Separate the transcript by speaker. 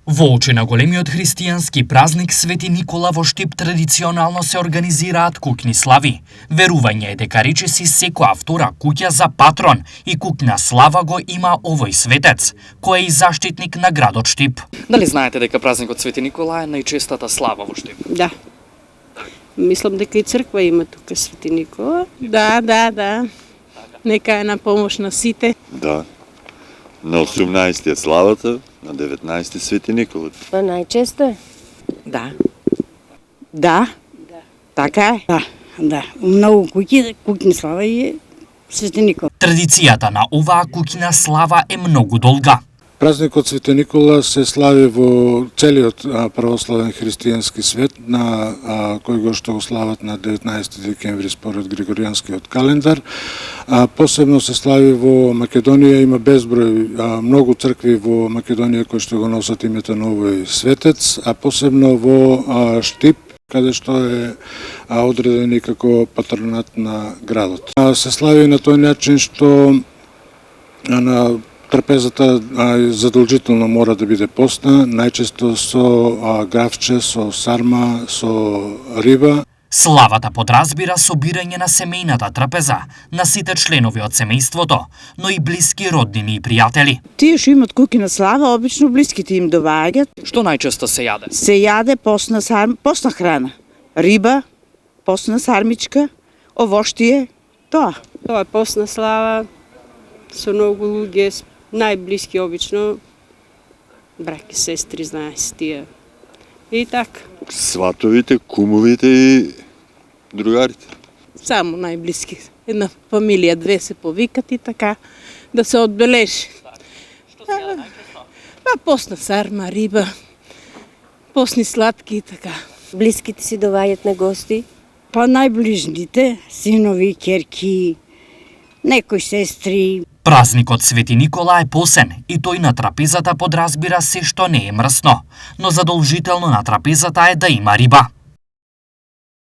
Speaker 1: Во очи на големиот христијански празник Свети Никола во Штип традиционално се организираат куќни слави. Верување е дека речиси секоја втора куќа за патрон и куќна слава го има овој светец, кој е и заштитник на градот Штип.
Speaker 2: Дали знаете дека празникот Свети Никола е најчестата слава во Штип?
Speaker 3: Да. Мислам дека и црква има тука Свети Никола. Да. Нека е на помош на сите.
Speaker 4: Да. На 18 е славата, на 19 Свети Никола.
Speaker 5: Па најчесто е.
Speaker 3: Да. Така е.
Speaker 6: Да. Многу куќни слава и Свети Никола.
Speaker 1: Традицијата на оваа куќна слава е многу долга.
Speaker 7: Празникот Свети Никола се слави во целиот православен христијански свет, на кој го што го слават на 19 декември според Григоријанскиот календар. Посебно се слави во Македонија, има безброј многу цркви во Македонија кои што го носат името на овој светец, а посебно во Штип, каде што е одреден и како патронат на градот. Се слави на тој начин што на трапезата задолжително мора да биде постна, најчесто со гравче, со сарма, со риба.
Speaker 1: Славата подразбира собирање на семејната трапеза, на сите членови од семејството, но и блиски роднини и пријатели.
Speaker 3: Тие што имат куќна слава, обично блиските им доаѓаат.
Speaker 2: Што најчесто се јаде?
Speaker 3: Се јаде постна храна. Риба, постна сармичка, овоштие, тоа.
Speaker 8: Тоа е постна слава со многу луѓе, најблиски обично, браќа, сестри, знаеш тие. И така.
Speaker 4: Сватовите, кумовите и другарите.
Speaker 3: Само најблиски. Една фамилија, две се повикат и така, да се одбележи.
Speaker 2: Што се јаде најчесто?
Speaker 3: Постна сарма, риба, постни сладки и така.
Speaker 5: Блиските си доаѓаат на гости?
Speaker 6: Па најближните, синови, ќерки, некои сестри.
Speaker 1: Празникот Свети Никола е посен и тој на трапезата подразбира се што не е мрсно, но задолжително на трапезата е да има риба.